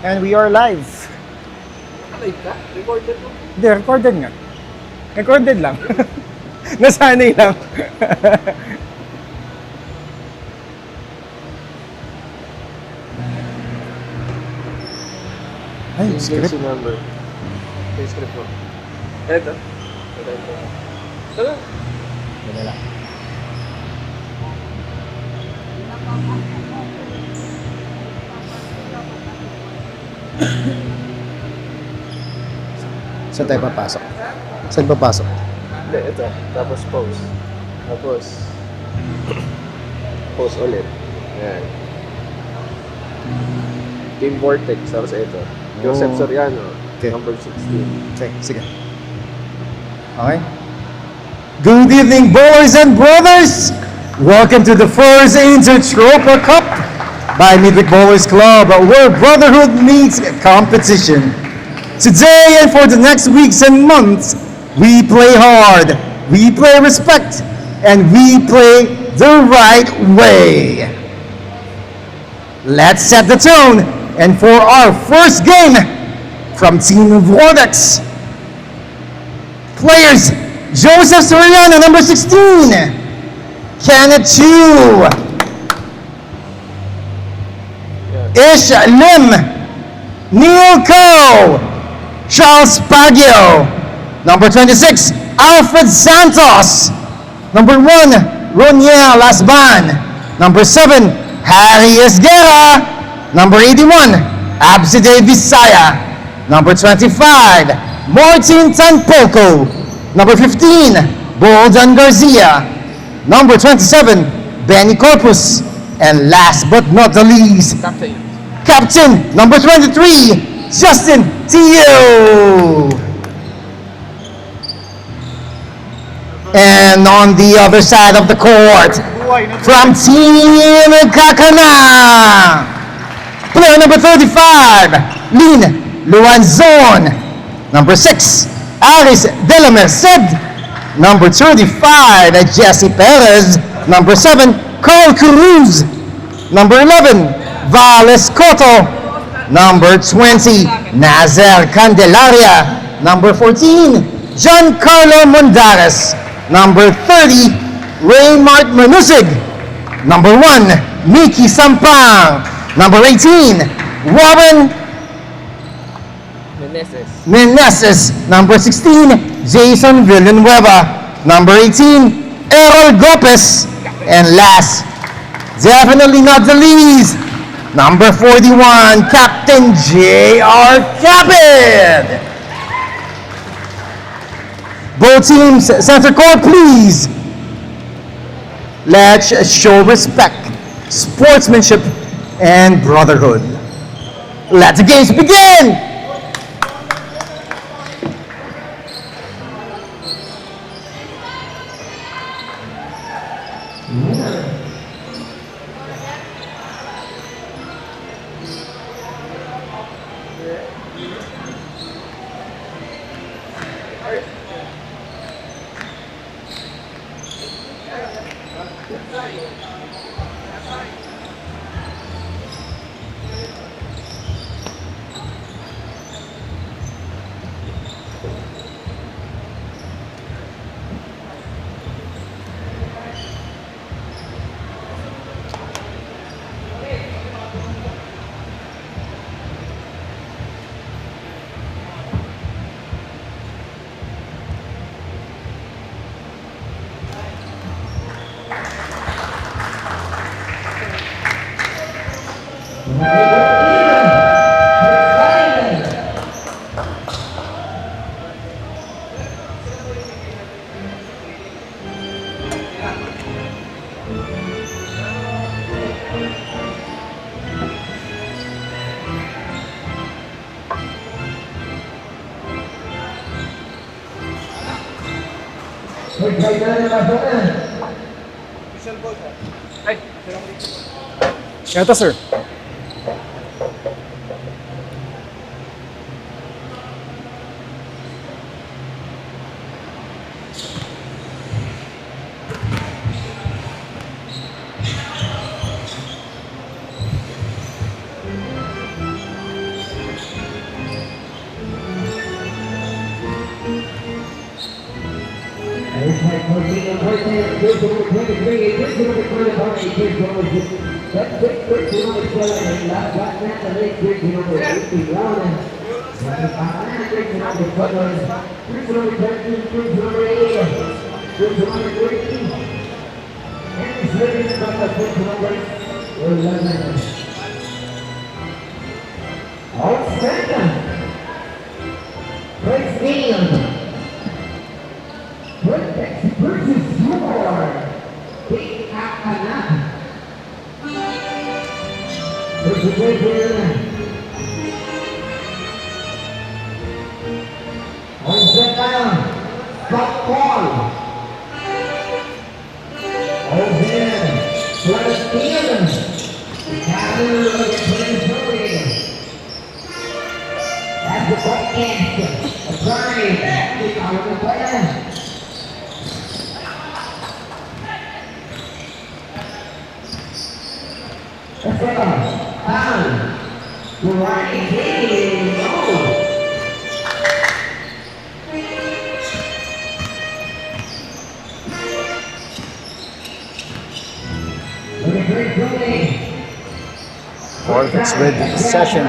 And we are live. Live ka? Recorded mo? Hindi, recorded nga. Recorded lang. Nasanay lang. Ay, script. number. Yung script mo. Ito. Ito. Wala lang. Saan tayo papasok? Saan papasok? Hindi, ito. Tapos pause. Tapos pause ulit. Ayan. Team Vortex. Tapos ito. Joseph Soriano. Okay. Number 16. Okay, sige. Okay. Good evening, boys and brothers! Welcome to the first Intertropa Cup by Midweek Bowlers Club, where brotherhood meets competition. Today and for the next weeks and months, we play hard, we play respect, and we play the right way. Let's set the tone, and for our first game from Team Vortex, players Joseph Soriano, number 16, Kenneth Chu, Ish Lim, Neil Ko, Charles Baguio, number 26, Alfred Santos, number 1, Roniel Lasban, number 7, Harry Esguerra, number 81, Abside Visaya, number 25, Martin Tanpoco, number 15, Bolden Garcia, number 27, Benny Corpus, and last but not the least, Captain number 23, Justin Tio. And on the other side of the court, from Team Kakana, player number 35, Lynn Luanzon, number 6, Alice De La Merced, number 35, Jesse Perez, number 7, Carl Cruz, number 11, Vales Cotto, number 20, Nazel Candelaria, number 14, Giancarlo Mondares, number 30, Raymart Manusig, number 1, Mickey Sampang, number 18, Warren Meneses, number 16, Jason Villanueva, number 18, Errol Gopez, and last, definitely not the least, number 41, Captain J.R. Capit. Both teams, center court, please. Let's show respect, sportsmanship, and brotherhood. Let the games begin! Ito, sir. Vortex with session.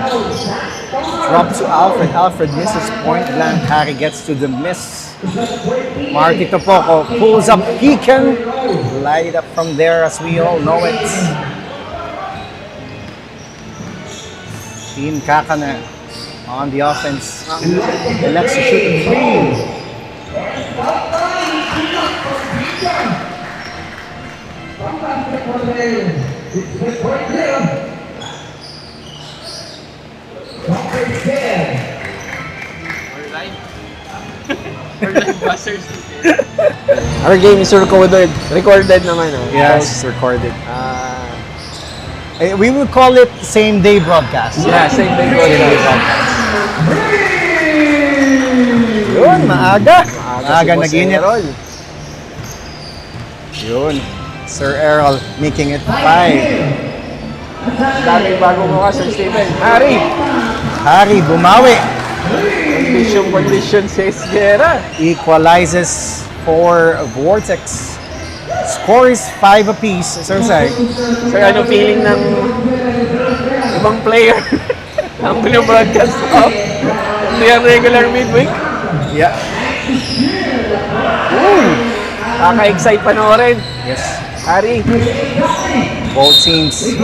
Drop to Alfred. Alfred misses point blank. Harry gets to the miss. Marty Topoco pulls up. He can light it up from there, as we all know it. Team Kakana on the offense. Elects to shoot a three. Our game is recorded. Recorded naman. Yes, it's recorded. We will call it same day broadcast. Yeah, same thing. Yun, maaga. Maaga si Boss nag-init. Errol. Yun. Sir Errol making it 5. Daming bagong mukha, Sir Steven. Harry bumawi. Condition si Esguera. Equalizes for Vortex. Score is 5 apiece. Sir Sai. Sir, ano feeling ng ibang player ang pinobroadcast of the regular midweek? Yeah. Kaka-excite panoorin. Yes. Harry. Both teams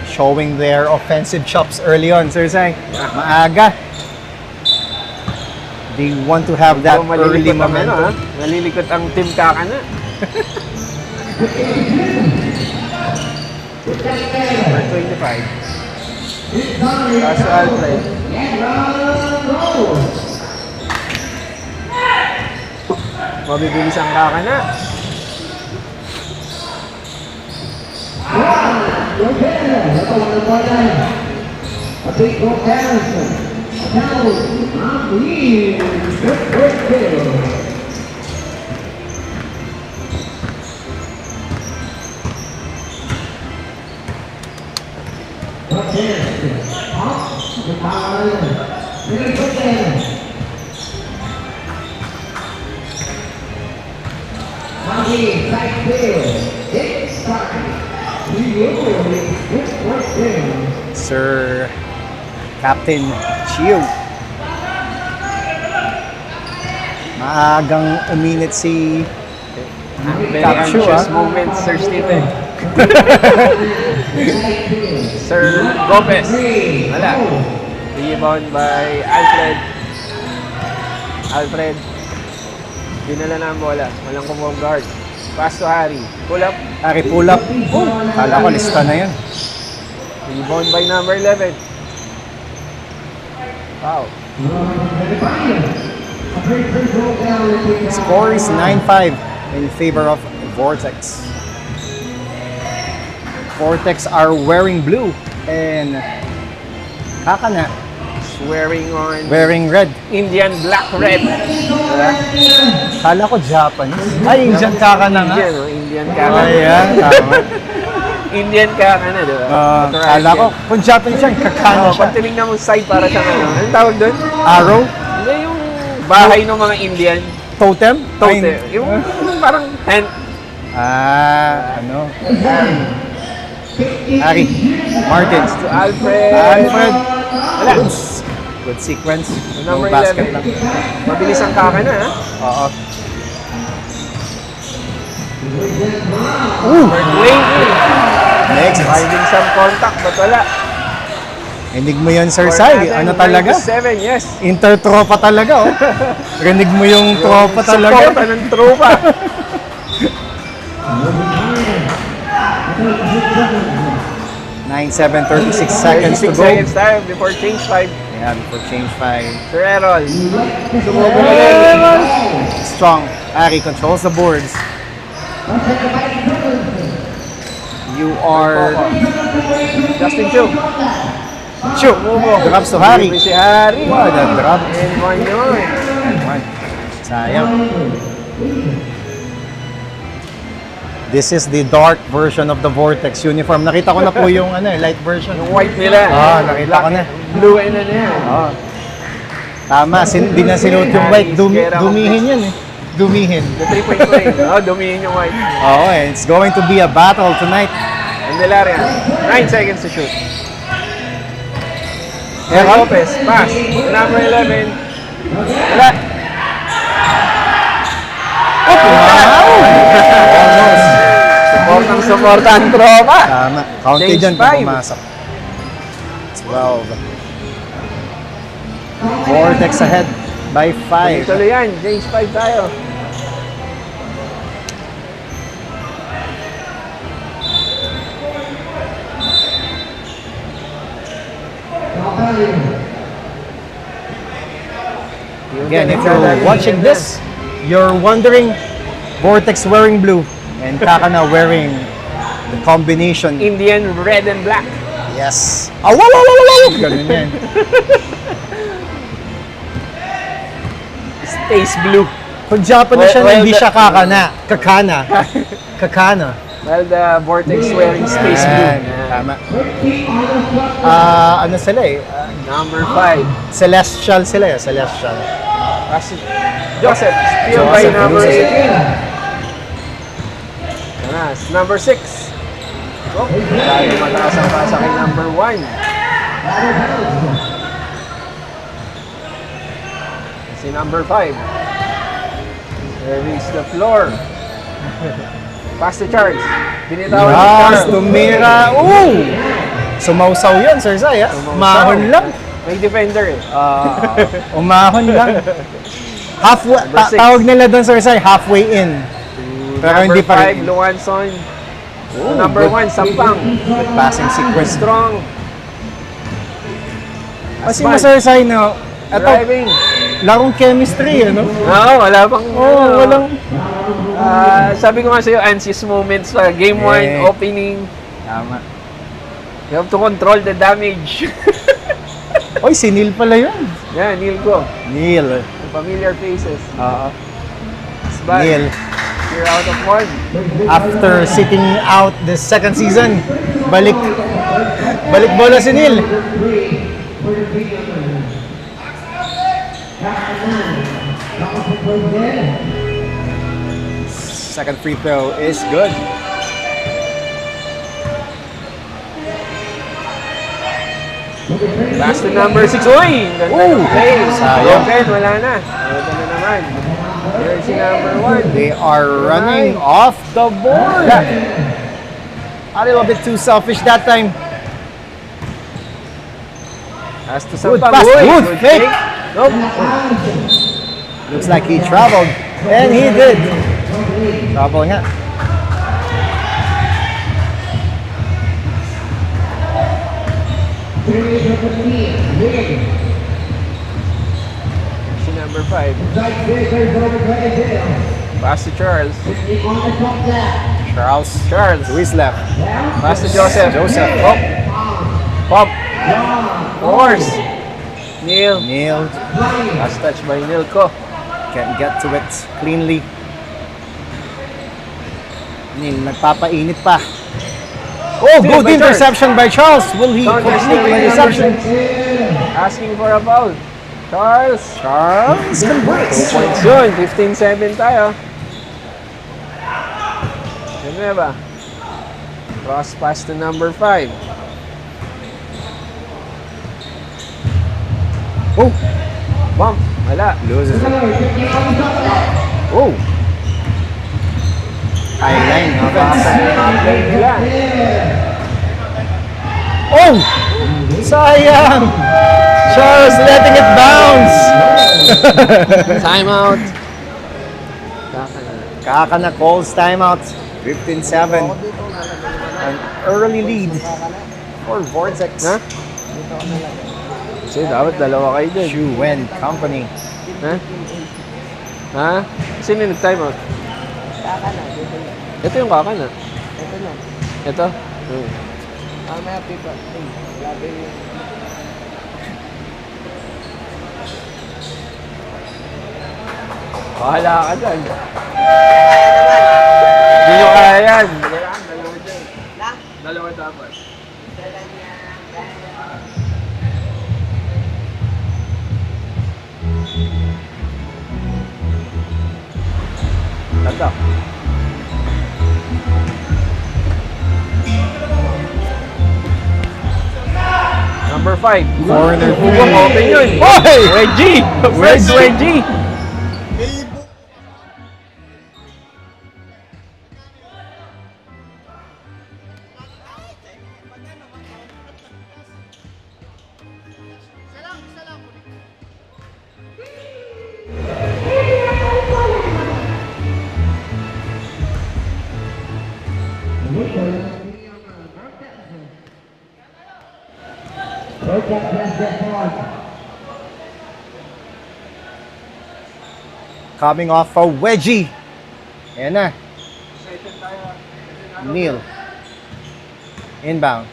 showing their offensive chops early on. Sir Sai. Maaga. They want to have that early momentum. Nalilikot ang team Kakana. Number 25. Kaso Alfred. Mabibilis ang Kakana. Sir Captain Chiu. Maagang uminit si Very Capsule, anxious moment, Sir Stephen. Sir Gomez. Wala. Rebound by Alfred. Alfred. Dinala na ang bola. Walang kumong guard. Pass to Harry. Pull up. Harry pull up. Kala ko lista na yan. Rebound by number 11. Wow. Score is 9-5 in favor of Vortex. Vortex are wearing blue and Kakana wearing red. Indian black red. Diba? Kala ko Japanese. Ay, Indian Kakana nga. Indian, oh. Indian Kakana. Ayan, tama. Indian Kakana, diba? Kala ko, kung Japanese yan, Kakana siya. Pag tinignan mo side para sa ano. Anong tawag doon? Arrow? Hindi yung bahay ng mga Indian. Totem? Totem. Yung parang tent. Ano? Ari. Martins. To Alfred. Alfred. Wala. Good sequence. No Number basket 11. lang. Mabilis ang kaka na, ha? Oo. Wayne. Next. Finding some contact, but wala. Rinig mo yun, Sir Sai. Ano talaga? 7, yes. Intertropa talaga, oh. Rinig mo yung tropa talaga. Suporta ng tropa. 9:36 seconds to 36 go. seconds time before change 5. Yeah, before change 5. Sir Errol. Sumubok ulit. Strong. Ari controls the boards. You are... Justin Chu. Shoot! Drops to Harry. Si Harry. Wow, that drop. And 1 yun. Sayang. This is the dark version of the Vortex uniform. Nakita ko na po yung light version. Yung white nila. Nakita ko na. Blue and ano yan. Tama, di na sinuot yung white. Dumihin yan eh. Dumihin. The 3-point play. Dumihin yung white. It's going to be a battle tonight. Candelaria. 9 seconds to shoot. Errol Lopez. Pass. Number 11. Wala. Support ang tropa. Tama. Counted Change dyan kung 5. pumasok. 12. Vortex ahead by 5. Tuloy yan. Change 5 tayo. Again, if you're watching this, you're wondering, Vortex wearing blue and Kakana wearing the combination. Indian red and black. Yes. Wow! Ganun yan. Space blue. Kung Japanese siya, Well, hindi the- siya Kakana. Kakana. Well, the Vortex wearing space blue. Yan, tama. Ano sila eh? Number 5. Celestial sila eh. Celestial. Joseph. Steal by Joseph, number loses 18. Tanas. Number 6. Lagi mataas ang pasa kay number 1. Si number 5. Reach the floor. Pass to Charles. Binitawan ni Yes, Charles. tumira. Sumausaw yun, Sir Zay. Umahon lang. May defender eh. Umahon lang. Halfway, Number 6. tawag nila doon, Sir Zay, halfway in. Pero hindi pa rin. Number 5, Luanson. Number good. 1, Sampang. Good passing sequence. Strong. Kasi mo, Sir Zay, no? Ito, Driving. larong chemistry, ano? No, wala pang... Walang... sabi ko nga sa'yo, anxious moments pa. Game 1, Eh. opening. Tama. You have to control the damage. Oy, si Neil pala yun. Yan, Neil ko. Neil. Familiar faces. Oo. But, Neil. you're out of 1. After sitting out the second season, balik bola si Neil. Second free throw is good. Pass to number 6. Uy! Ganda ng play. Sayang. Broken, wala na. Ito na naman. Here's si number 1. They are running off the board. A little bit too selfish that time. Pass to Good Sampang. pass. Uy, Good fake. Nope. Looks like he traveled. And he did. Travel nga. Si number 5. Pass to Charles. Charles. Who is left? Pass to Joseph. Joseph. Pop. Pop. Force. Neil. Neil Last touch by Neil ko. can't get to it cleanly. Neil nagpapainit pa. Oh, Steal good by interception by Charles. Will he Counter complete steal the by number interception? 6. Asking for a foul. Charles. Charles 2 converts. points yun. 15-7 tayo. Geneva. Cross pass to number 5. Oh, Bump. Wala. loses it. Oh. Highline. Wala. Oh! Sayang! Charles letting it bounce! Timeout. Kakana calls timeout. 15-7. An early lead for Vortex. Ha? Kasi dapat dalawa kayo dyan. Shu Wen Company. Ha? Ha? Sino yung nag-timeout? Kakana, dito yun. Ito yung kakana. Ito na. Ito? Mamaya pipa. Ay, labi yun. Bahala ka dyan. Hindi nyo kaya yan. Dalawa dapat. Tanda. Number 5. Corner Bubong open yun. Oy! Reggie! First Reggie! Coming off a wedgie. Ayan na. Neil. Inbound.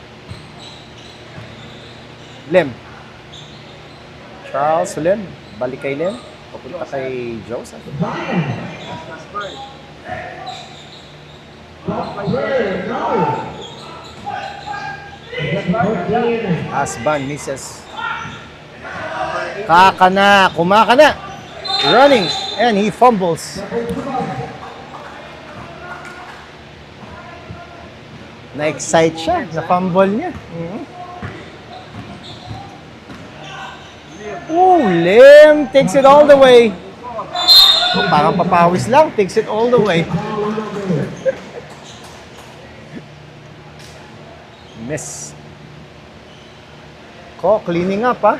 Lim. Charles Lim. Balik kay Lim. Papunta kay Joseph. Asban misses. Kakana. Kumakana. Running. And he fumbles. Na-excite siya. Na-fumble niya. Ooh, Lim takes it all the way. Oh, parang papawis lang. Takes it all the way. Miss. Ko, cleaning up, ha?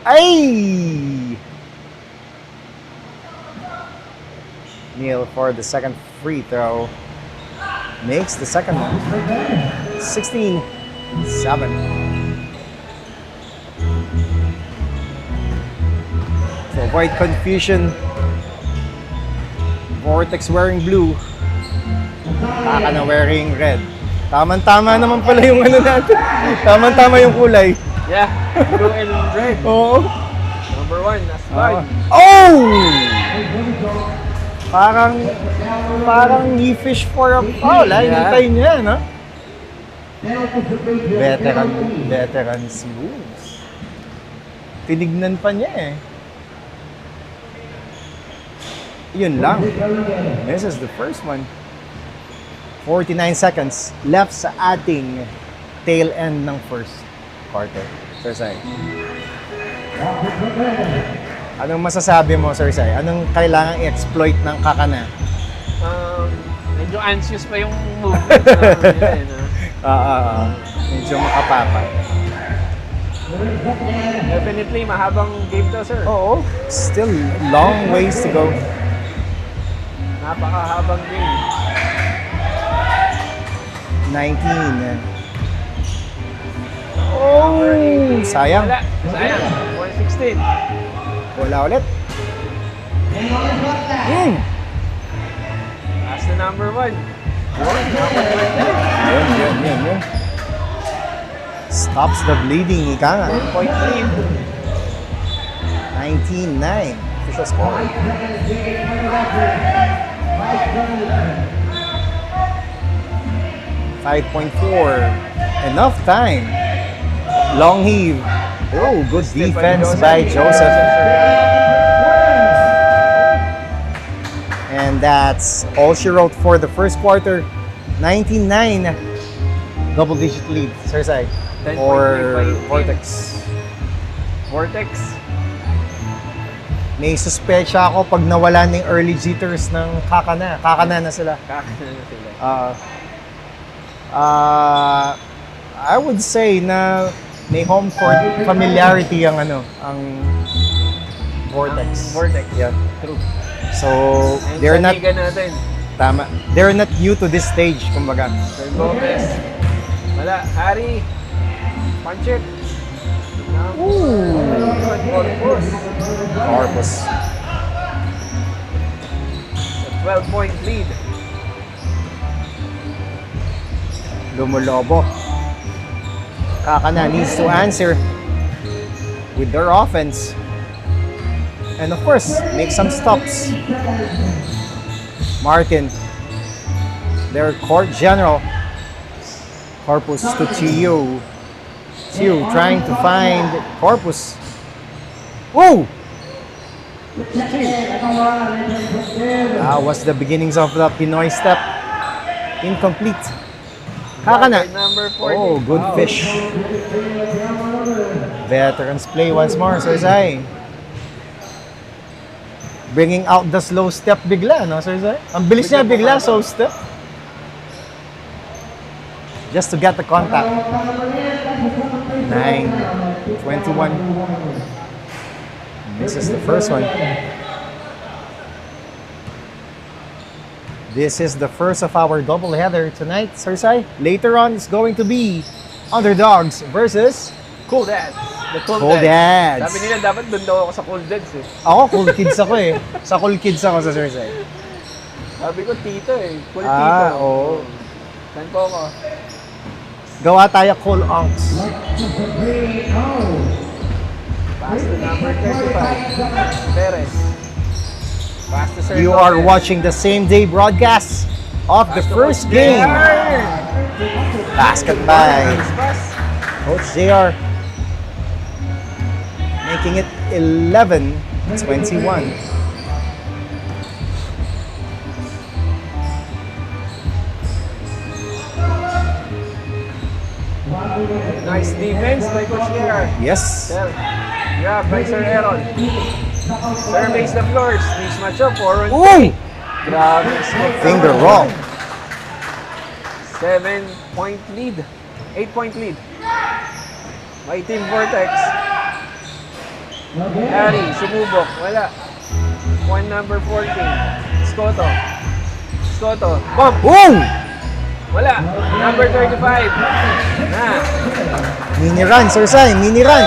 Ay! Neil for the second free throw. Makes the second one. 16-7. To avoid confusion, Vortex wearing blue. Kakana wearing red. Tama-tama naman pala yung ano natin. Tama-tama yung kulay. Yeah, blue and red. Oo. Number 1, that's right. Oh! Parang he fish for a foul. Hinintay niya, no? Veteran's moves. Tinignan pa niya eh. Yun lang. This is the first one. 49 seconds left sa ating tail end ng first quarter. Sir Sai. Anong masasabi mo, Sir Sai? Anong kailangang i-exploit ng Kakana? Medyo anxious pa yung movement nila eh. Medyo makapapa. Definitely, mahabang game to, sir. Oo. Still long ways to go. Napakahabang game. 19. Oh! Sayang. Wala. Sayang. 116. Wala ulit. That's the number 1. Yun. Stops the bleeding, ika nga. Point lead. 19-9. Official score. 5.4. Enough time Long heave. Oh, good Step defense by Joseph. And that's all she wrote for the first quarter. 19-9. Double-digit lead, Sir Sai. 10.9 For by Vortex. Vortex. May suspecha ako pag nawala ng early jitters ng Kakana. Kakana na sila. Kakana na sila. I would say na may home court familiarity ang Vortex. Vortex. Yeah. True. So, And they're sa not liga natin. tama. They're not new to this stage, kumbaga. Sir Gomez. Wala. Harry. Punch it. Corpus. A 12-point lead. Lumulobo. Kakana needs to answer with their offense. And of course, make some stops. Martin, their court general. Corpus to Chiyo. Chiyo trying to find Corpus. Whoa! That was the beginnings of the Pinoy step. Incomplete. Kakana. Number 40. Oh, good fish. Veterans play once more, Sir Zai. Bringing out the slow step bigla, no, Sir Zai? Ang bilis niya bigla, slow step. Just to get the contact. 9-21. This is the first one. This is the first of our doubleheader tonight, Sir Sai. Later on, it's going to be Underdogs versus Cool Dads. The Cool Dads. Sabi nila dapat doon daw ako sa Cool Dads eh. Ako, Cool Kids ako eh. Sa Cool Kids ako sa Sir Sai. Sabi ko tito eh. Cool Ah, tito. oo. Saan po ako? Gawa tayo Cool Unks. Pass to number 35. Perez. Pass to Sir You Gomez. are watching the same day broadcast of the Pass to first Coach game. JR. Basket by Pass. Coach JR. Making it 11-21. Nice defense by Coach JR. Yes. Yeah, by Sir Aaron. Surveys the floors. Needs match up. 4 on Ooh! 3. Grabe. Smith. Finger roll. 7-point lead. 8-point lead. By Team Vortex. Harry, sumubok. Wala. Point number 14. Scotto. Scotto. Bump. Boom! Wala. Number 35. Na. Mini run, Sir Sai. Mini run.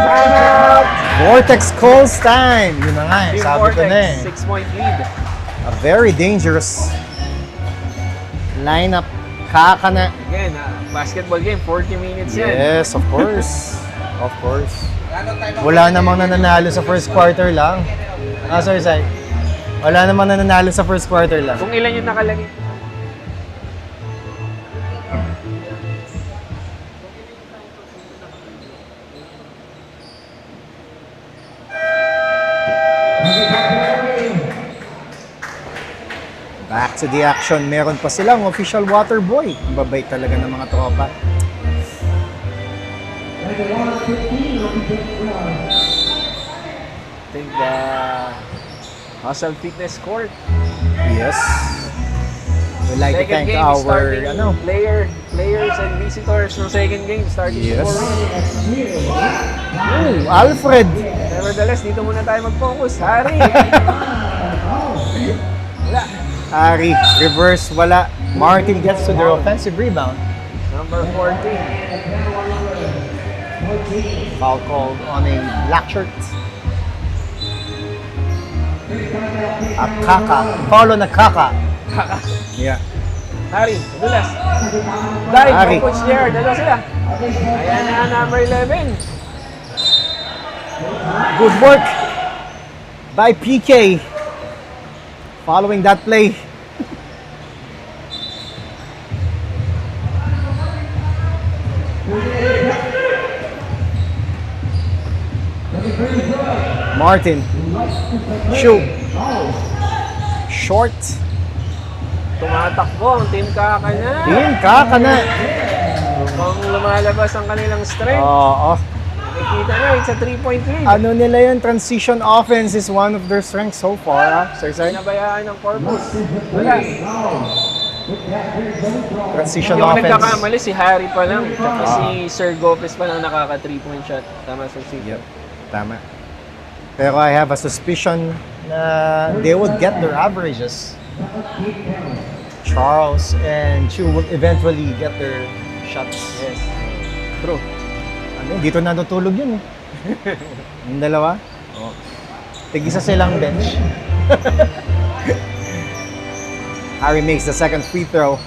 Timeout. Vortex calls time. Yun na nga eh. Team Sabi ko Vortex. na eh. 6-point lead. A very dangerous lineup. Kakana. Again, basketball game. 40 minutes yan. Yes, of course. Of course. Wala namang nananalo sa first quarter lang. Ah, Sir Sai. Wala namang nananalo sa first quarter lang. Kung ilan yung nakalagay. Back to the action. Meron pa silang official water boy. Babay talaga ng mga tropa. I think the Hustle Fitness Court. Yes. We'd like to Second thank game is starting. our Players and visitors ng second game starting Yes. to 4 minutes. Ooh, Alfred. Nevertheless, dito muna tayo mag-focus. Harry! Wala. Ari, reverse, wala. Martin gets to their offensive rebound. Number 14. Foul called on a black shirt. A Kaka. Foul on a Kaka. Yeah. Harry, dulas. Dive Harry. from Coach Jared. Dalawa sila. Ayan na, number 11. Good work by PK. Following that play. Martin. Shoot. Short. Tumatakbo ang Team Kakana. Team Kakana. Mukhang lumalabas ang kanilang strength. Oo. Nakikita na, it's a 3-point lead. Ano nila yun? Transition offense is one of their strengths so far, Sir Sai. Pinabayaan ng Corpus. Wala. Transition Hindi ako offense. nagkakamali, si Harry pa lang. Tsaka si Sir Gopez pa lang nakaka 3-point shot. Tama sa City. Yep. Tama. Pero I have a suspicion na they would get their averages. Charles and Chu will eventually get their shots. Yes. True. Ano, dito na natutulog yun eh. Yung dalawa. Oh. Tig-isa silang bench. Harry makes the second free throw.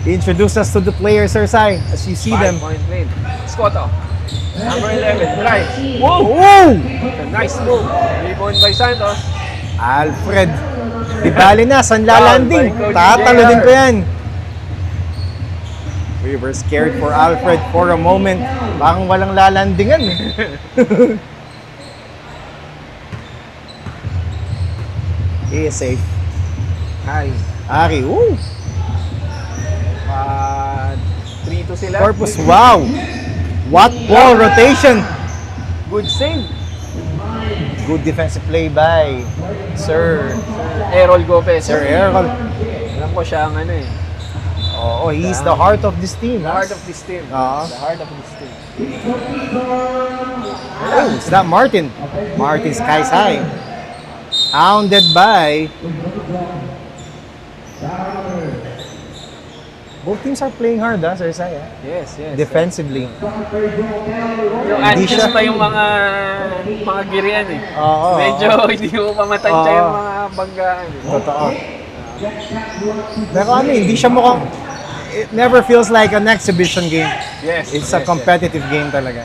Introduce us to the players, Sir Sai, as you see them. 5-point lead. Scotto. Number 11, drive. Whoa! Whoa! A nice move. Rebound by Santos. Alfred. Di bali na, saan lalanding? By Coach Tataludin JR. ko yan. We were scared for Alfred for a moment. Bakang walang lalandingan eh. He is safe. Hi. Ari, woo! 3-2 sila. Corpus, wow! What ball rotation! Good save. Good defensive play by Sir Errol Gopez. Errol. Alam ko siya ang ano eh. Oh, he's the heart of this team. The heart of this team. Oo. The heart of this team. Oh, it's not Martin. Martin skies high. Hounded by... Both teams are playing hard, Sir Sai. Yes, yes. Defensively. Yung Hindi antes siya- pa yung mga girian eh. Oo. Medyo hindi mo pa matansya Oo. yung mga banggaan eh. Totoo. Pero ano, hindi siya mukhang... It never feels like an exhibition game. Yes. It's yes, a competitive game talaga.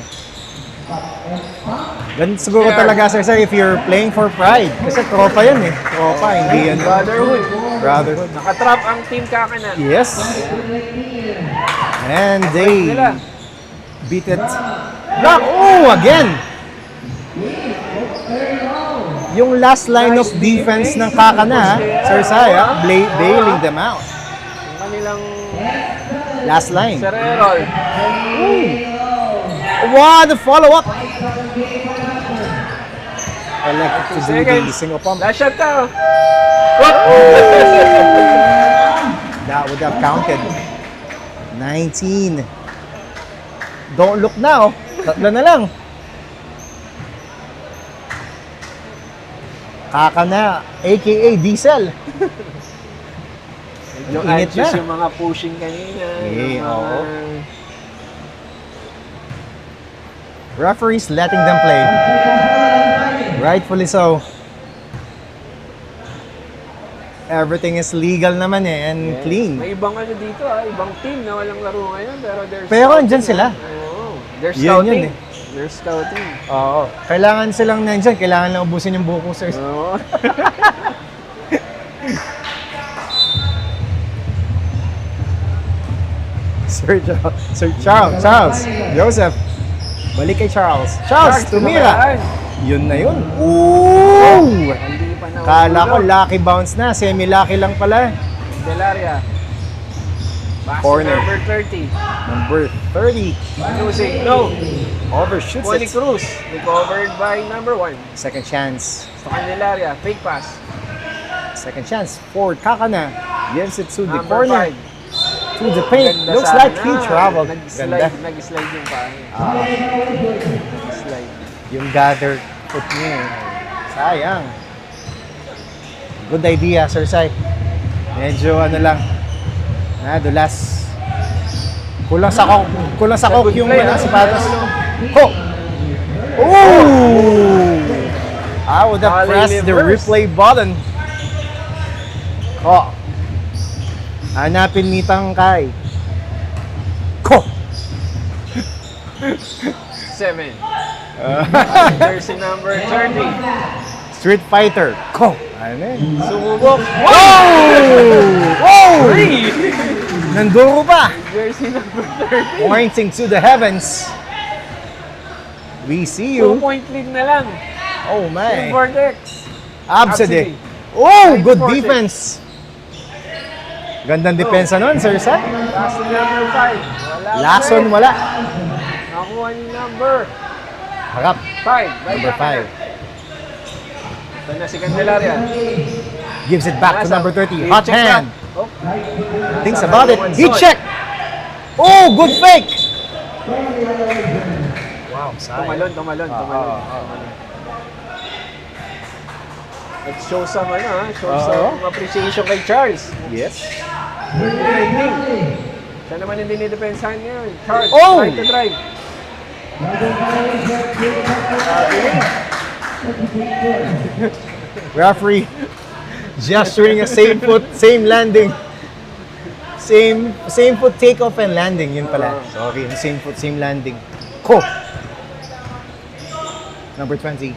Ganun siguro Yeah. talaga, Sir Sai, if you're playing for pride. Kasi tropa yan eh. Tropa, hindi yan. Brotherhood. Brotherhood. Nakatrap ang Team Kakana. Yes. And they Nila. beat it. Block! Oh, again! Yung last line of defense ng Kakana, Sir Sai, bailing them out. Yung kanilang Last line. Sir Errol. Wow, the follow-up! Elected to do the Seconds. single pump. Last shot ka. That would have counted. 19. Don't look now. Tatlo na lang. Kakana, aka Diesel. Yung Init anxious na. yung mga pushing kanina. Eh, yung mga... oo. Referees letting them play. Rightfully so. Everything is legal naman eh, and Yes. clean. May ibang ano dito ibang team na walang laro ngayon pero they're Pero scouting, andyan sila. Oo. They're Yun scouting. yun eh. They're scouting. Oo. Kailangan silang nandyan. Kailangan lang ubusin yung buko, sir. Oo. Sir Charles. Joseph. Balik kay Charles. Charles, tumira. Yun na yun. Ooh! Hindi pa na. Kala ko lucky bounce na. Semi-lucky lang pala. Delaria. Pass to Corner. number 30. Number 30. Losing. No. Overshoots Tony it. Cruz. Recovered by number 1. Second chance. Sa Candelaria. Fake pass. Second chance for Kakana. Yes, it's to the Number corner. 5. To the paint. Ganda Looks sana. like he traveled. Ganda. Nag-slide yung paa niya. Nag-slide. Yung gathered foot niya. eh. Sayang. Good idea, Sir Sai. Medyo ano lang. Dulas. Kulang sa kok yung play, mga ah. sapatos. Ko! Ooh! I would have Volley pressed the reverse. replay button. Ko! Hanapin ni Tangkay. Ko! 7. Jersey number 30. Street Fighter. Ko! Ano eh? Sumubok. Wow! 3. Nanduro pa! Jersey number 30. Pointing to the heavens. We see 2 you. point lead na lang. Oh Team my. Vortex. Abside. Abside. Oh, Team good Vortex. defense. Gandang depensa nun, Sir Sai. Last on number 5. Wala. Last pa one, rin. wala. Nakuha ni number Harap. 5. Number 5. Ito na si Candelaria. Gives it back to number 30. Hot Check hand. back. Oh. Thinks about it. One He shot. check. Oh, good fake. Wow, sayang. Tumalon. Let's show some some appreciation kay Charles. Yes. Defending. Siya naman yung dinidepensahan ngayon. Charles, Oh! try to drive. Referee gesturing a same foot, same landing. Same foot takeoff and landing. Yun pala. Sorry, same foot, same landing. Ko. Number 20.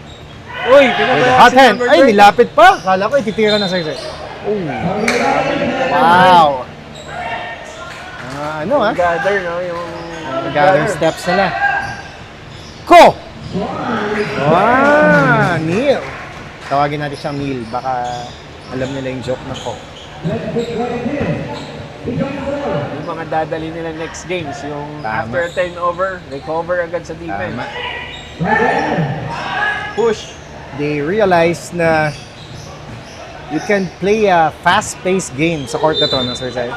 Uy, pinabayaan Hot si hand. number Ay, 30. nilapit pa. Kala ko ititira na sir. Oh. Wow. Ano Gather, no? Yung gather steps nila. Ko! Neil. Tawagin natin siyang Neil. Baka alam nila yung joke na ko. Yung mga dadali nila next games, yung Tama. after 10 over, recover agad sa defense. Tama. Push. They realize na you can play a fast-paced game sa court na to, no, Sir Sai?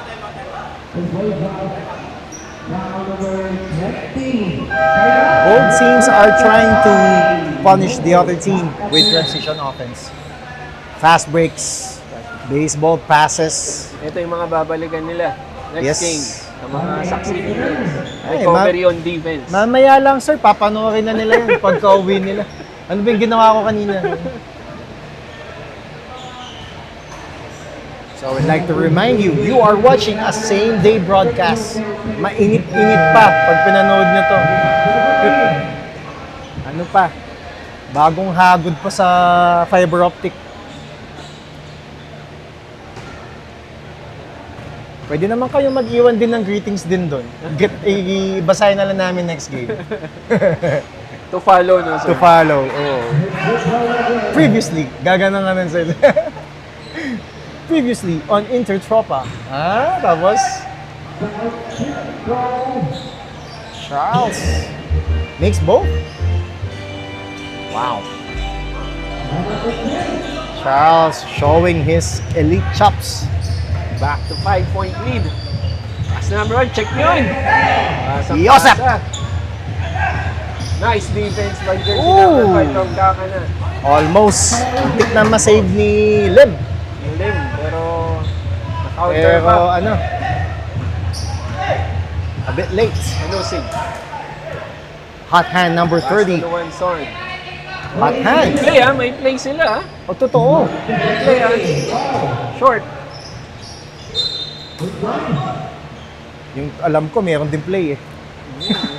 Both teams are trying to punish the other team with transition offense. Fast breaks, baseball passes. Ito yung mga babalikan nila next Yes. game. Ang mga succeeding games. Ay, Recovery on defense. Mamaya lang, sir, papanoorin na nila yun pagka-uwi nila. Ano ba yung ginawa ko kanina? So I would like to remind you, you are watching a same-day broadcast. Mainit-init pa pag pinanood nyo to. Ano pa? Bagong hagod pa sa fiber optic. Pwede naman kayo mag-iwan din ng greetings din doon. Ibasahin na lang namin next game. To follow, no, sir? To follow, oo. Previously, gagana namin sir. Previously on Intertropa. Tapos Charles makes both. Wow. Charles showing his elite chops. Back to 5-point lead. Pass number 1, check yun. Yosep! Nice defense by jersey Ooh. number 5 from Kakana. Almost tik na ma-save ni Lib. Lim, pero na-counter Pero pa. ano, a bit late. Sig. Hot hand number Pass 30. to the one sword. Hot hand. Play may play sila O, totoo. Play short. Yung alam ko, meron din play eh.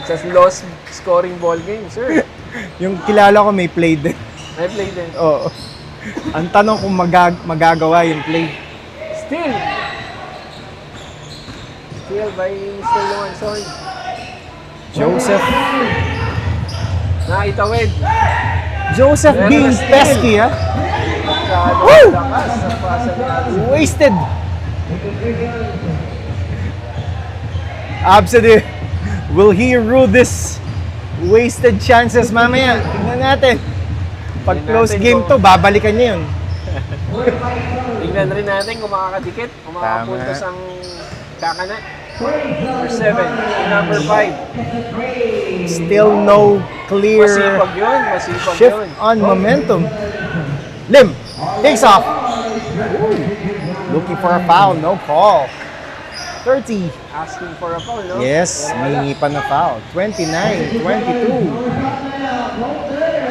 Just lost scoring ball game, sir. Yung kilala ko may play din. May play din. Oo. Ang tanong kung magagawa yung play. Still by Mr. Luanson. Joseph. Naitawid. Joseph Meron being na steal. pesky, ha? Woo! Lakas sa pasa ni Abside. Wasted. Abside. Will he rule this wasted chances mamaya? Tingnan natin. Pag Tingnan close natin game kung- to, babalikan niya yun. Tingnan rin natin kung makakadikit, kung makakapuntos ang Kakana. Number 7, number 5. Still no clear Masipag yun, masipag shift yun. on momentum. Lim takes off. Ooh. Looking for a foul, no call. 30. Asking for a foul, no? Yes, Pero wala. mingi pa na foul. 29, 22.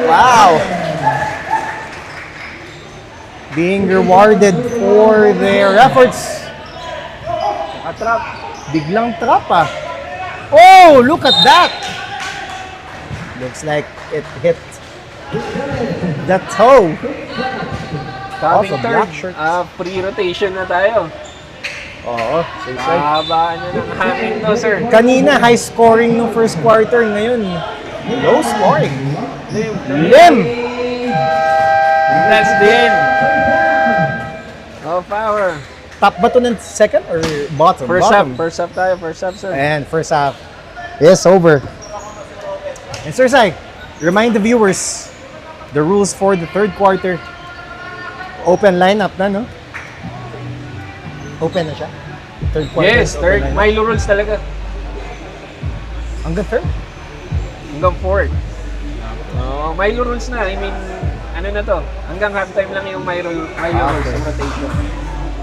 Wow. Being rewarded for their efforts. Nakatrap. Biglang trap ah. Oh, look at that. Looks like it hit the toe. Coming Also, third, black shirt. pre-rotation na tayo. Oo, Mahabaan na ng hangin to, sir. kanina high scoring no first quarter, ngayon low scoring. Lim! That's the end. Oh, power. Top ba to ng second or bottom? First half. Bottom. First half tayo. First half, sir. And first half is over. And Sir Sai, remind the viewers the rules for the third quarter. Open lineup na, no? Open na siya. Third quarter. Yes, is third. open lineup. Milo rules talaga. Hanggang third? Hanggang fourth. Oh, Milo rules na. I mean, ano na to? Hanggang halftime lang yung Milo rules Okay. sa rotation.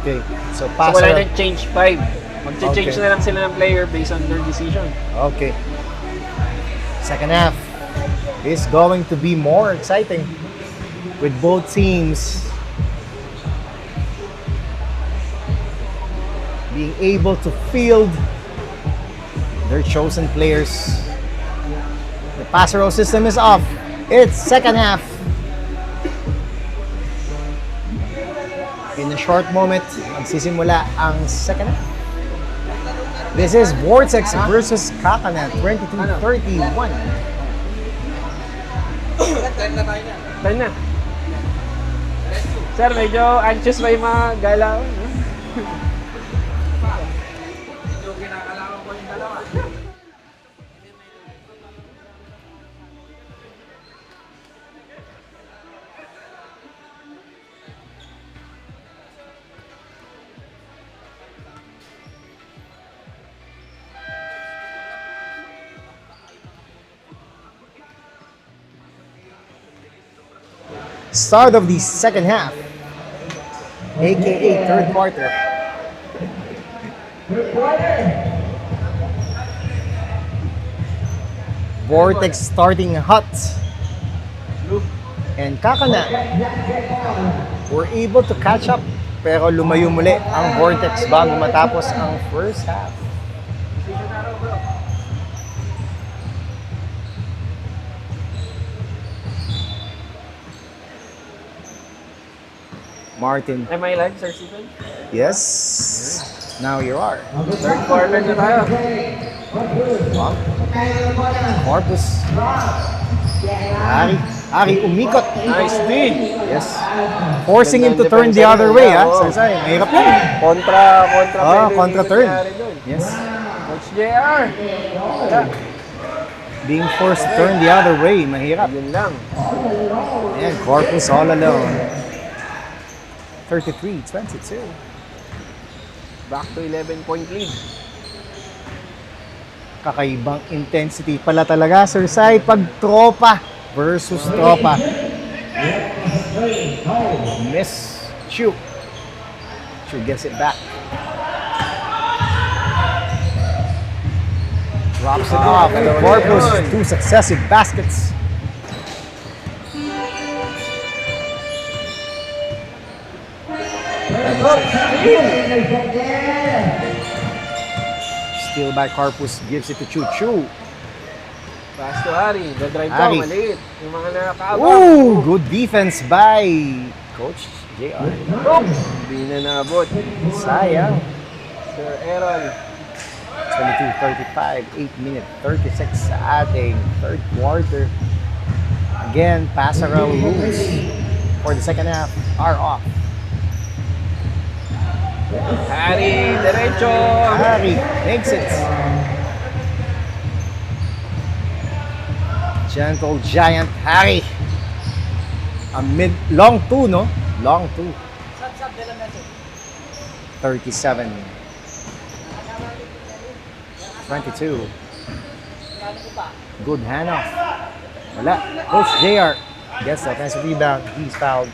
Okay. So, So passer. wala nang change 5. Mag-change Okay. na lang sila ng player based on their decision. Okay. Second half is going to be more exciting with both teams being able to field their chosen players. The pass row system is off. It's second half. In a short moment, magsisimula ang second half. This is Vortex versus Kakanat, 22-31. Tayo na. Sir, medyo anxious ba yung mga galaw? Start of the second half, aka third quarter. Vortex starting hot. And Kakana were able to catch up pero lumayo muli ang Vortex bago matapos ang first half. Martin, Am I live, Sir Stephen? yes. Now you are. Third quarter na tayo. Corpus. Ari umikot. Nice D. Yes. Forcing him to turn the other way, ha? Sir Sai, mahirap yun. Kontra pwede Kontra turn. nangyari dun. Yes. Coach JR. Wala. Being forced to turn the other way, mahirap. Yun lang. And Corpus all alone. 33-22. Back to 11-point lead. Kakaibang intensity pala talaga, Sir Sai, pag tropa versus tropa. Miss Chu. Chu gets it back. Drops it off. And Corpus, 2 successive baskets. Steal by Corpus, gives it to Chu. Chu. Pass to Ari. The drive Ari. daw, maliit. Yung mga nakakaabang. Ooh, good defense by Coach JR. Hindi na naabot. Sayang. Sir Aaron. 22-35, 8-minute 36 sa ating third quarter. Again, pass around rules for the second half are off. Ari, derecho. Harry makes it. Gentle Giant Harry. A long 2, no? Long 2. 37. 22. Good handoff. Wala. Coach JR gets the offensive rebound. He's fouled.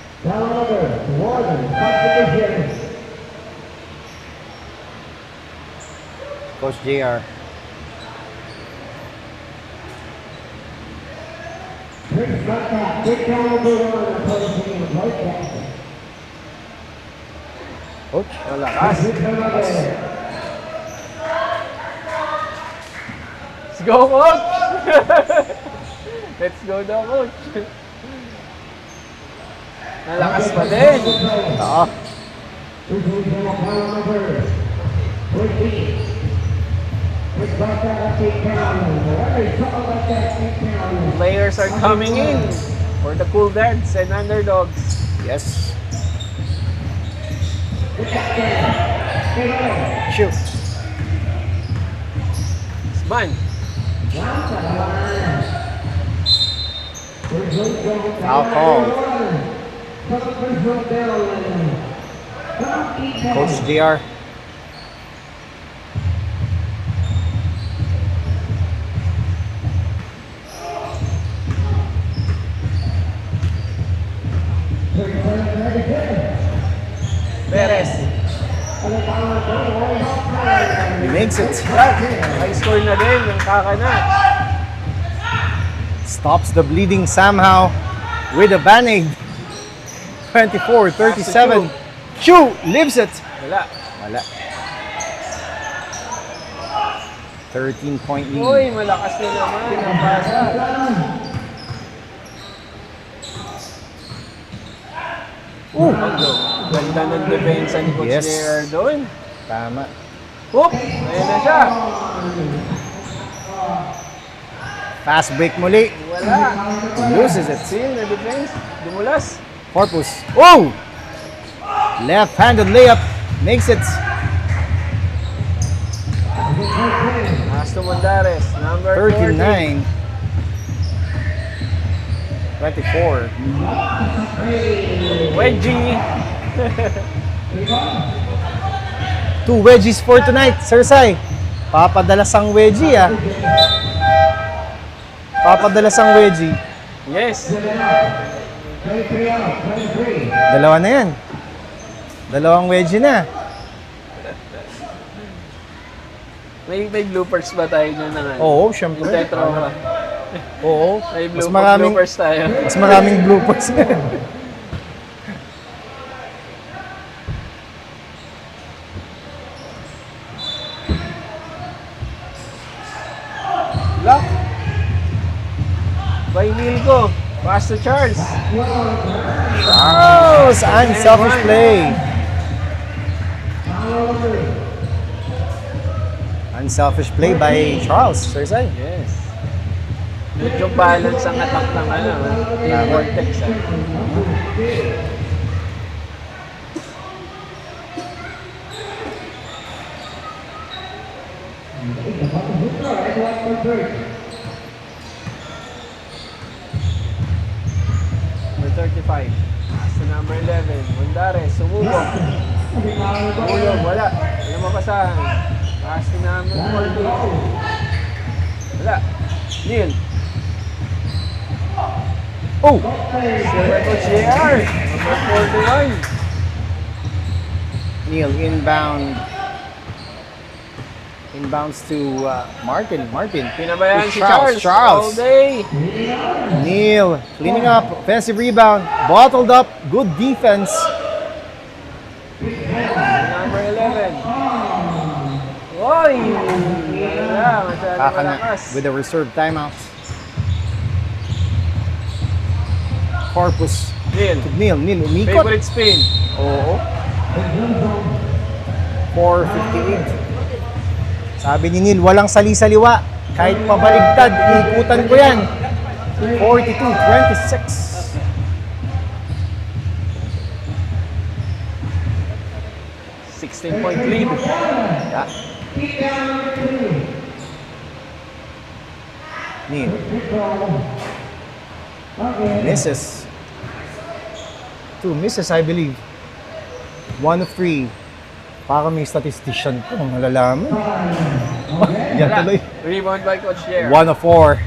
Coach JR. Coach. Malakas. Let's go, Coach! Let's go daw, Coach. Malakas pa din. Oo. Players are coming in for the Cool Dads and Underdogs. Yes. Shoot. Sman. Foul call. Coach JR. Perez. He makes it. High score na din ng Kakanat. Stops the bleeding somehow with a band-aid. 24-37. Chu lives it. Wala. Wala. 13-point lead. Uy, malakas na naman ang pasa. Ganda ng depensa ni Coach Yes. JR doon. Tama. Hoop! Ayan na siya. Fast break muli. Wala. Loses it. Seal na defense. Dumulas. Corpus. Oh! Left-handed layup. Makes it. Asto Mondares. Number 39. 24. 40. Wedgie. 2 wedgies for tonight, Cersei. Papadalas ang wedgie, ah. Papadalas ang wedgie. Yes. Dalawa na yan. Dalawang wedgie na. May bloopers ba tayo dyan na nga? Oo, syempre. Yung tetro ba? Oo. May Mas maraming, bloopers tayo. mas maraming bloopers. Lock. By Milko. Pass to Charles. Charles! Unselfish play. Unselfish play by Charles, Cersei. Yes. Medyo balance ang attack ng Team Vortex. Number 35. Sa number 11. Mondares. Sumubok. Ulog. Wala. Wala mapasahan. Pass to number 40. Wala. Neil. Oh! Silver Coach JR. Number 41. Neil inbound. Inbounds to Martin. Pinabayaan To si Charles. All day. Neil cleaning up. Offensive rebound. Bottled up. Good defense. Number 11. Oy! Wala. Masyadong Kakana malakas. with a reserved timeout. Corpus. Neil. Neil umikot. Favorite spin. Oo. 4:58. Sabi ni Neil, walang sali-saliwa. Kahit pabaligtad, ikutan ko yan. 42-26. $16-point lead. Yeah. Neil. Misses. 2 misses, I believe. 1 of 3. Para may statistician ko, malalaman. Yan Wala. tuloy. Rebound by Coach JR. 1 of 4.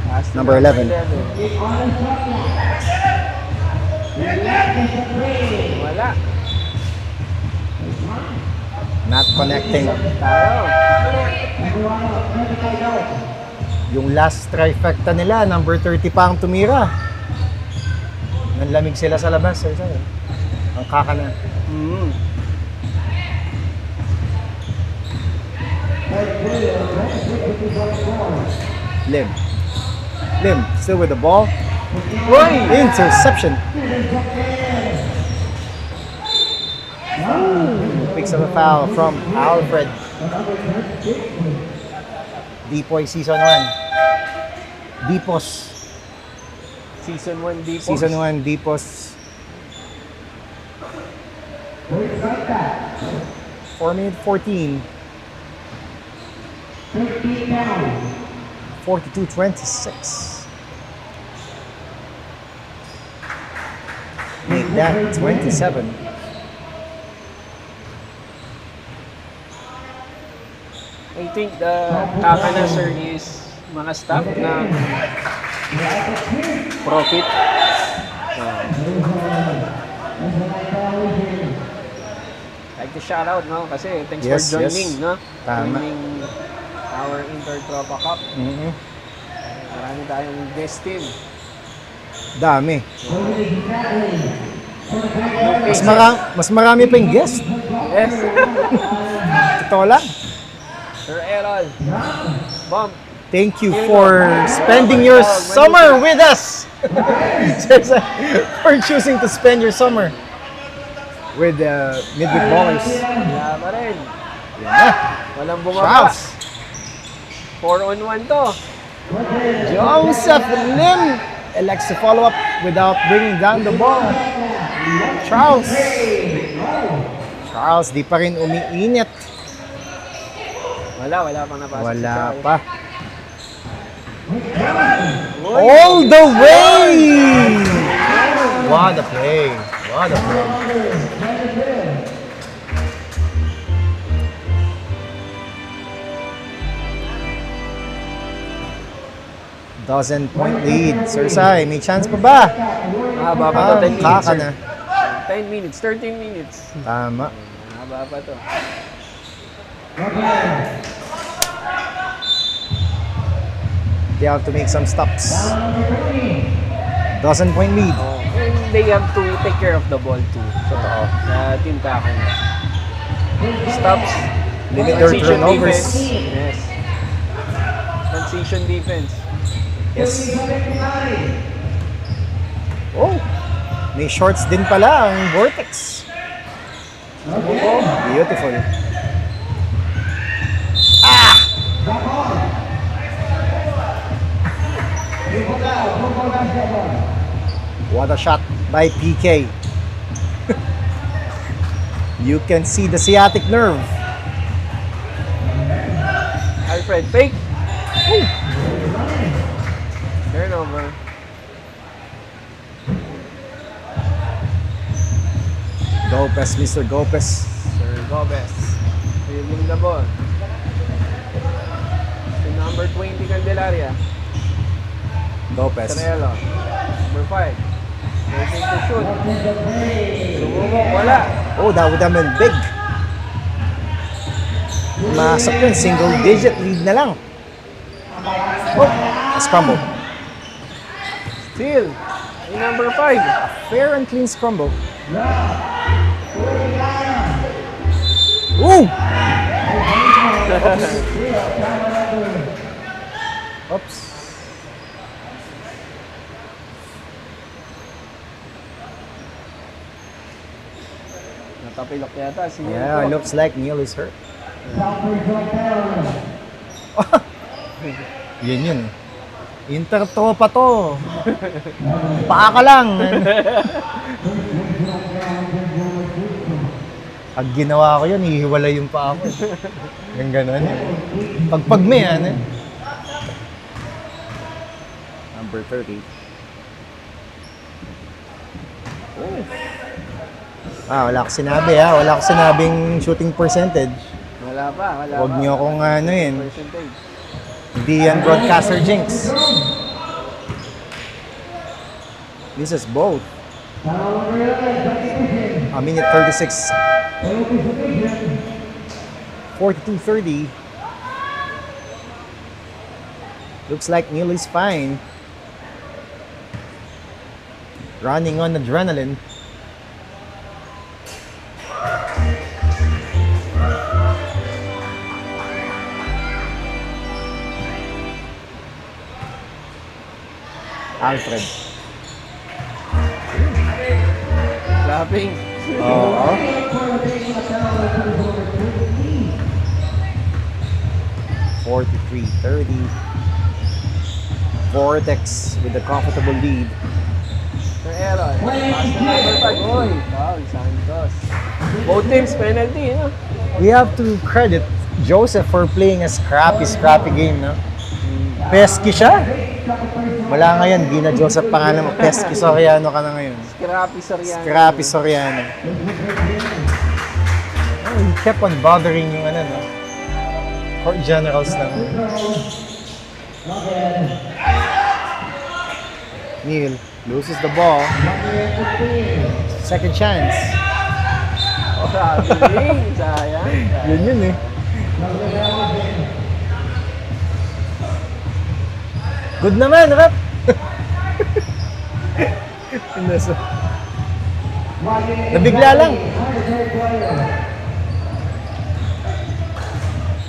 Pass to Number 11. Wala. Not connecting. Tayo. Yung last trifecta nila, number 30 pa ang tumira. Nanlamig sila sa labas. Ang kakana. Lim, still with the ball. Uy! Interception. Personal foul from Alfred. Depoy Season 1. Depos. Season 1 Depos. Season 1 Depos. 4 minute 14. 42-26. Make that 27. I think the kakana, sir, is mga staff ng Profit. Like to shout out, no? Kasi thanks Yes, for joining, yes. no? Tama. Joining our Intertropa Cup. Marami tayong guest team. Dami. Okay, Mas marami pa yung guest. yes. Totoo lang. Sir Errol. Bump. Thank you for spending your summer with us. For choosing to spend your summer with Midweek Ballers. Wala pa rin. Yeah. Walang bumaba. Charles. 4-on-1 to. Joseph Lim elects to follow up without bringing down the ball. Charles. Charles, di pa rin umiinit. Wala pa napasok. Wala si Charles. pa. Uy, All the way! What a play. What a play. Dozen-point lead. Sir Sai, may chance pa ba? Mahaba pa to, 10 minutes. Kaka sir. na. 10 minutes, 13 minutes. Tama. Mahaba pa to. They have to make some stops. Dozen-point lead. Oh, and they have to take care of the ball too. Totoo. Sa team kakana. Stops. Limit their Transition turnovers. defense. Yes. Transition defense. Yes. Oh, may shorts din pala ang Vortex. Beautiful. What a shot by PK. You can see the sciatic nerve. Alfred, fake. Turnover. Gopez, Mr. Gopez. Sir Gomez. Fielding the ball. To number 20, Candelaria. Gopez. Canelo. Number 5. Waiting to shoot. Sumubok, wala. Oh, that would have been big. Masok yun, single digit lead na lang. Oh, scramble. Steal. Yung number 5. Fair and clean scramble. Ooh! Oops. Natapilok yata si Neil Yeah, to. looks like Neil is hurt. Yun. Intertropa to. Paa ka lang. Pag ginawa ko yun, hihiwalay yung paa ko. Yung gano'n. Pagpagme, ano? Number 30. Wala ko sinabi ha. Wala ko sinabing shooting percentage. Wala pa. Huwag niyo akong ano yun. Percentage. Hindi yan broadcaster jinx. This is both. A minute 36. 42-30. Looks like Neil is fine. Running on adrenaline. Alfred. Clapping. Oo. $43-30. Vortex with a comfortable lead. Sir Aaron. Pass na number 5. Oy, foul, Santos. Both teams penalty, no? We have to credit Joseph for playing a scrappy game, no? Pesky siya. Wala ngayon, di na Joseph pangalan mo. Pesky Soriano ka na ngayon. Scrappy Soriano. Scrappy Soriano. Oh, he kept on bothering yung ano, no? Court generals lang. Neil loses the ball. Second chance. Oh, sabi, sayang. Yun eh. Good naman, Rap! Nabigla lang.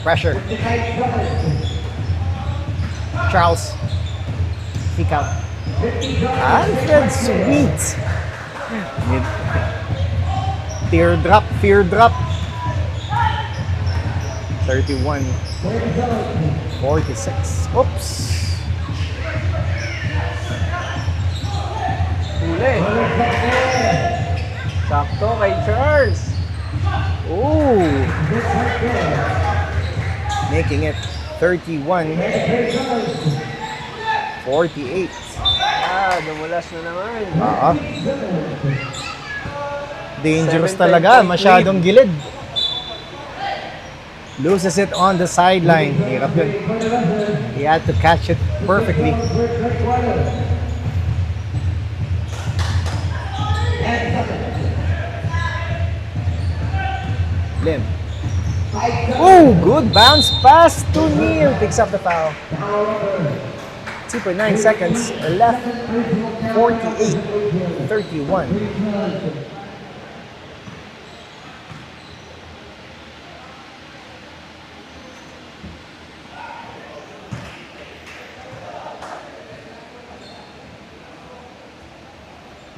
Pressure. Charles. Kick out. Alfred Sweet. Teardrop. 31. 46. Oops. Huli. Sakto kay Charles. Ooh. Making it 31. 48. Ah, dumulas na naman. Dangerous talaga. Masyadong gilid. Loses it on the sideline. Hirap yun. He had to catch it perfectly. Lim. Oh, good bounce pass to Neil. Picks up the foul. 2.9 seconds left. 48-31.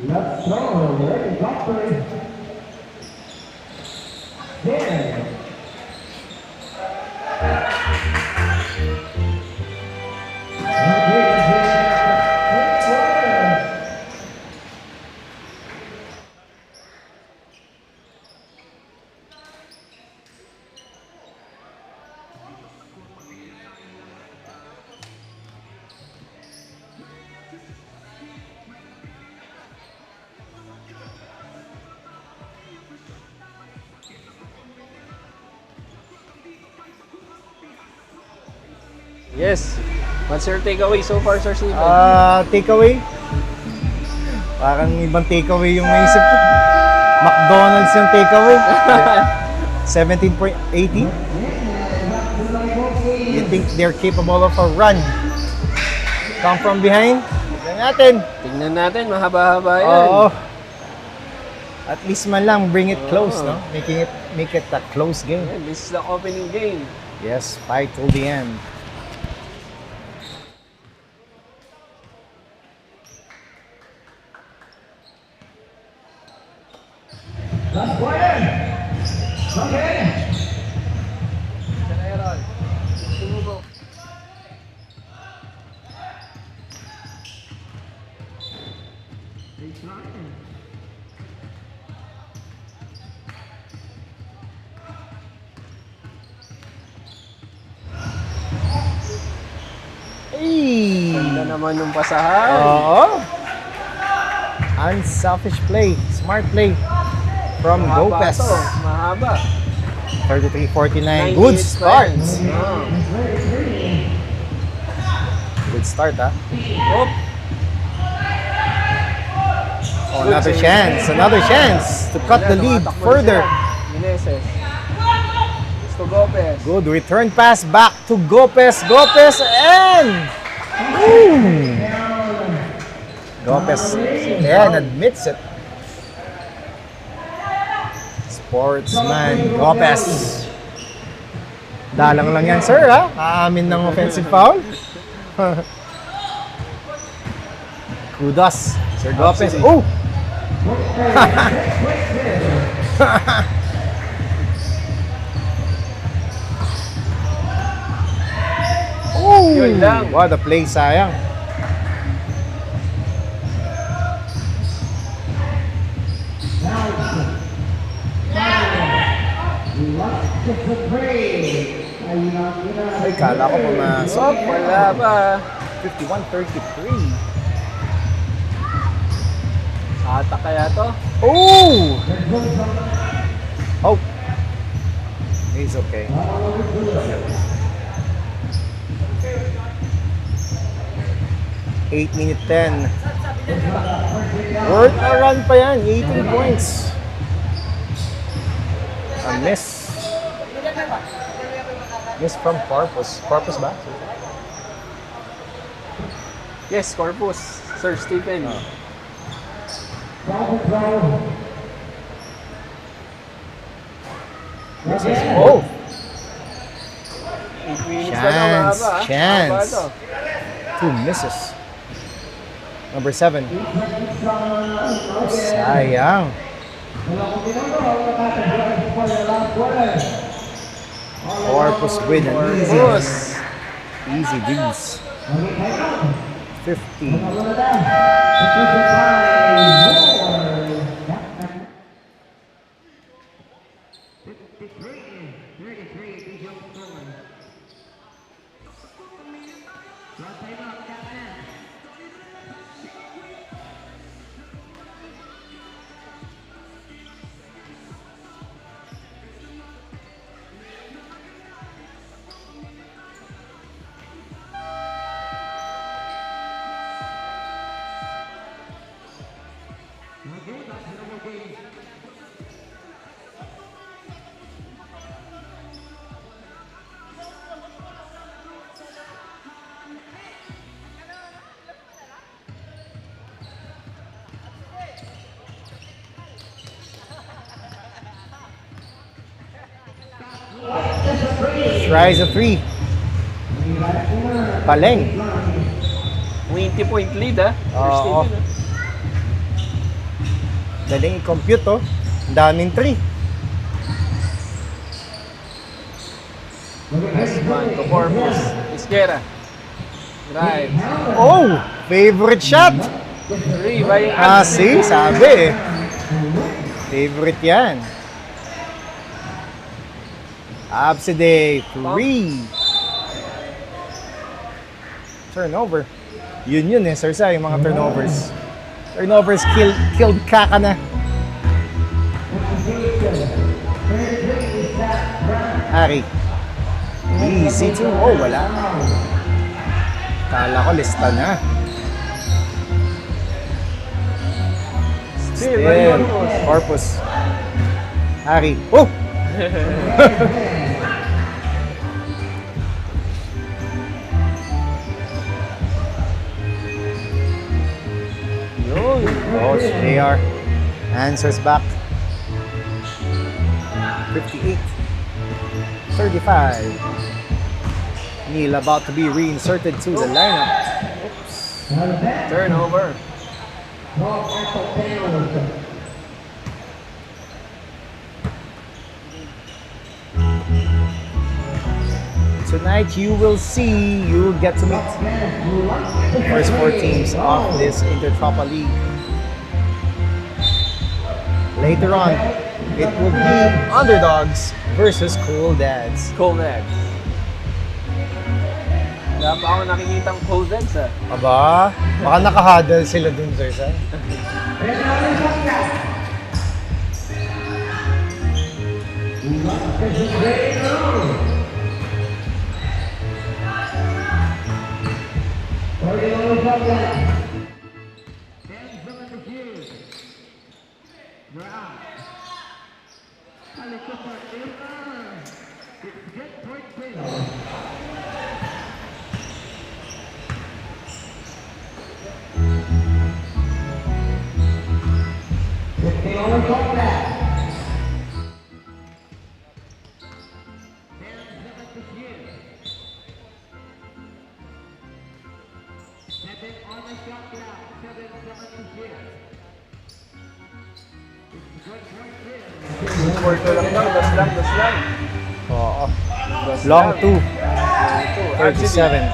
Let's go. Ready, Godfrey. There. Yes. What's your takeaway so far, Sir Steven? Takeaway? Parang ibang takeaway yung naisip ko. McDonald's yung takeaway. 17.80. You think they're capable of a run? Come from behind? Tignan natin. Tingnan natin, mahaba-haba yan. Oo. At least man lang, bring it close, no? Make it a close game. Yeah, this is the opening game. Yes, fight till the end. Let's play. Okay. Sir Aaron, sumubo. Hey! Ganda naman yung pasahan. Oo. Unselfish play. Smart play from Mahaba Gopez. to, mahaba. 33-49. 98 Good start. points. Oh. Good start, ha? Oop. Oh, another chance. Another chance to cut the lead Tumatakbo na further. sila. Meneses. Gusto Gopez. Good return pass back to Gopez. Gopez and... Boom! Gopez and admits it. Sportsman Gopez. Dalang lang yan, sir, ha? Aamin ng offensive foul. Kudos, Sir Gopez. Oh! Yun lang. What a play, sayang. Ay, kala ko pumasok. Oh, wala pa. 51-33. Ata kaya to? Oh! Oh! It's okay. Minute 10. Worth a run pa yan. 18 points. A miss. Miss from Corpus. Corpus ba? Yes, Corpus. Sir Stephen. This is both. 8 minutes Chance, na lang, mahaba, ah. chance. Mahaba to. 2 misses. Number 7. Sayang. Corpus with an easy. Corpus. Easy D's. 50. Tries a 3. Paleng. 20-point lead, ah. Sir Oo. Stephen, ah. Daling i-compute, oh. Ang daming 3. One to Corpus. Isquera. Drive. Oh! Favorite shot! 3 by See? Sabi eh. Favorite yan. Abside 3. Turnover. Yun eh, Sir Sai, yung mga turnovers. Turnovers killed Kaka na. Ari. Easy 2. Oh, wala. Kala ko lista na. Still by Still. Corpus. Corpus. Ari. Oh! Yun. Coach JR answers back. 58. 35. Neil about to be reinserted to the lineup. Turnover. Tonight you will get to meet the first 4 teams of this Intertropa League. Later on, it will be underdogs versus cool dads. Cold Eggs. Wala pa ako nakikitang Cold Eggs, ah. Aba, baka nakahuddle sila dun, Sir Sai. 4-2 lang daw. Das lang. Oo. Das Long lang. 2. Absidy. 37.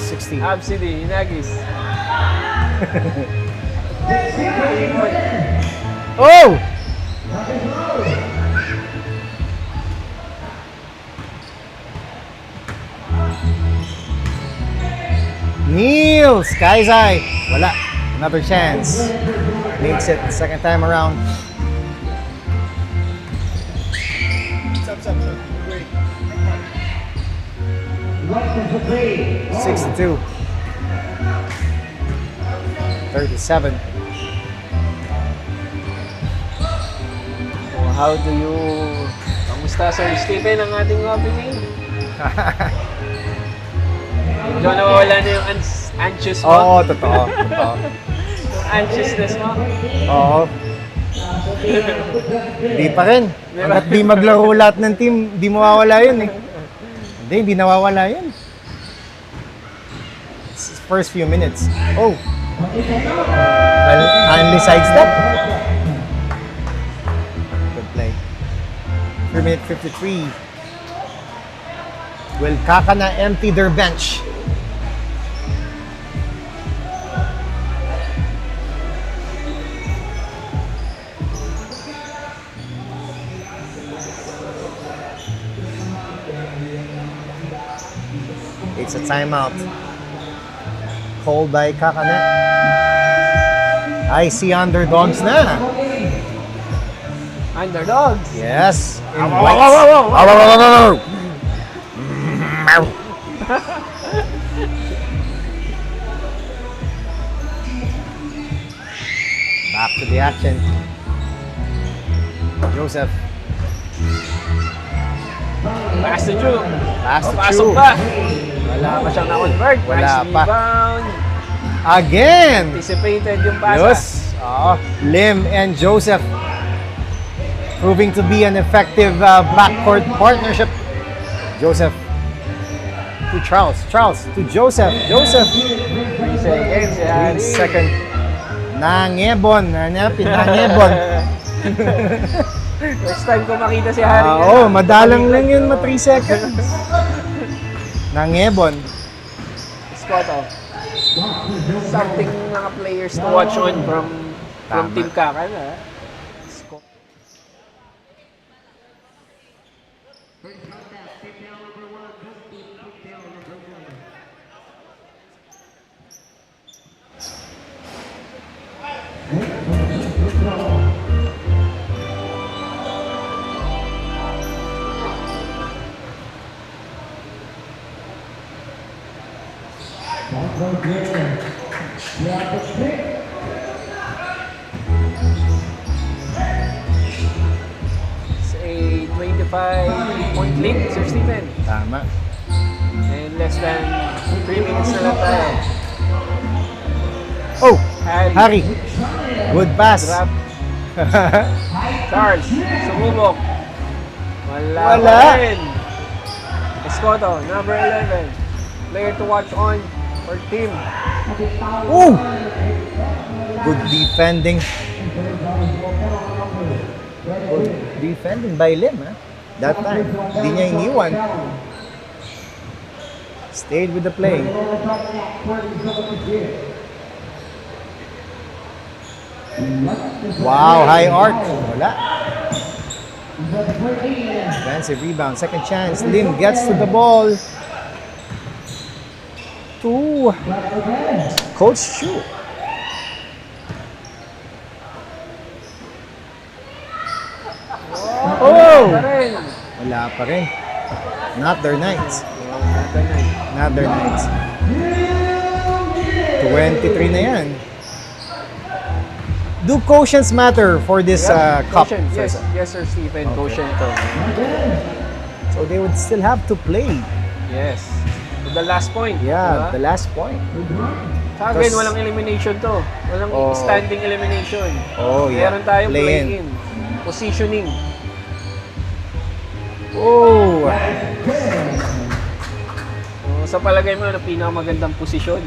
60. Absidy, Hinagis. Oh! Neil! Sky's Eye. Wala. Another chance. Makes it the second time around. Left is the three. 62. 37. So, how do you... Kamusta, Sir Stephen, ang ating opening? Medyo nawawala na yung anxious mo. Oo, totoo. Totoo. Yung anxiousness mo. Oo. Hindi pa rin. Hanggat di maglaro lahat ng team, di mawawala yun eh. Hindi nawawala yun. It's first few minutes. Oh! Only sidestep. Good play. 3 minute 53. Will Kakana empty their bench? It's a timeout. Called by Kakana. I see underdogs na. Underdogs. Yes. In Wow, white. wow, wow, wow. Back to the action. Joseph. Pass to Drew. Pass to Pasok Chu. pa. Wala pa siyang na-convert. Wala Nice pa. rebound. Again. Anticipated yung pass. Yes. Lim and Joseph proving to be an effective backcourt partnership. Joseph to Charles. Charles to Joseph. Joseph. 3 seconds. In Yari. second. Nangebon. Hanapin. Nangebon. Next time ko makita si Harry. Oo, madalang lang yun, 3 seconds. Nangebon. Scotto. Something mga players to watch on from Tama. Team Kakana. Scott. It's a 25-point lead, Sir Stephen. Tama. And less than 3 minutes na lang tayo. Oh, Harry. Harry. Good pass. Drop. Charles. Sumubok. Wala. Wala. pa rin. Escoto, number 11. Player to watch on for team. Ooh! Good defending. Good defending by Lim, ha? That time. Hindi niya iniwan. Stayed with the play. Wow, high arc. Wala. Defensive rebound. Second chance. Lim gets to the ball. To Coach Chu. Oh! Pa rin. Wala pa rin. Not their nights. Not night. Not their nights. 23 na yan. Do quotients matter for this cup? Quotient. Yes, yes, Sir Stephen. Okay. Quotient to. So they would still have to play. Yes. To the last point. Yeah, diba? the last point. Sa akin, Because- walang elimination to. Walang Oh. standing elimination. Oh, yeah. Meron tayong Play-in. play-in. Positioning. Oh! Sa palagay mo, ano pinakamagandang posisyon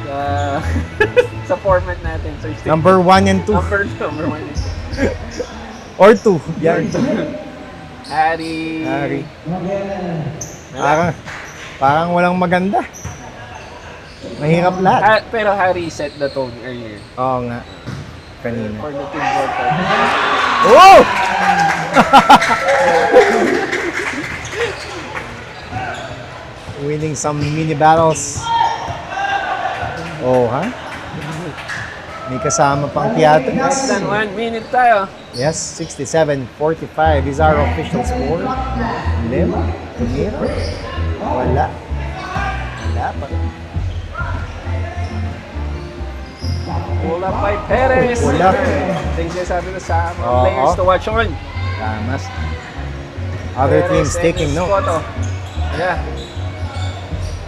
sa sa format natin, Sir Steve? Number 1 and 2. Number 1. Or 2. Yan. Harry. Harry. Parang walang maganda. Mahirap lahat. Pero Harry set the tone earlier Oo nga. Kanina. for the team voter. Oh! Winning some mini battles. Oh, ha? May kasama pang theater. Less than 1 minute tayo. Yes, 67-45 is our official score. Lim, tumira. Wala. Wala pa. Pull up by Perez. Pull up. Ito yung sinasabi na sa mga Oo. players to watch on. Tamas. Other teams Perez taking and note. Scotto. Yeah.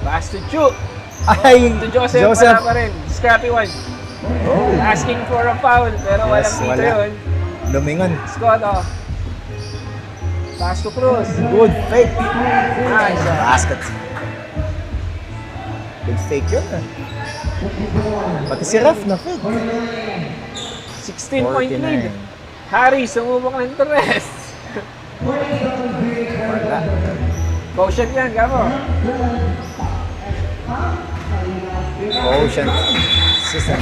Pass to Chu. Ay, To Joseph, wala pa rin. Scrappy one. Asking for a foul, pero walang Yes, dito wala. yun. Lumingon. Scotto. Pass to Cruz. Good fake. Nice. Basket. Good fake yun. Pati si Ref na fake. 16-point lead. 49. Harry, sumubok ng Torres. Wala. Quotient yan, gamo. Ocean system.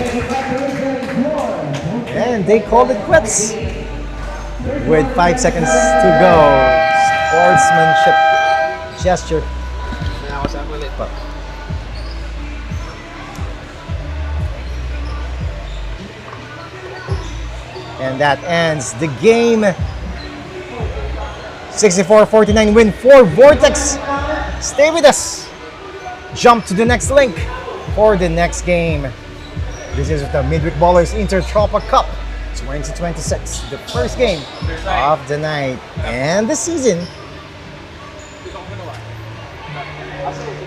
And they called it quits. With 5 seconds to go. Sportsmanship gesture. May ako sa ulit. And that ends the game. 64-49 win for Vortex. Stay with us. Jump to the next link for the next game. This is the Midweek Ballers Intertropa Cup 2026. The first game of the night and the season.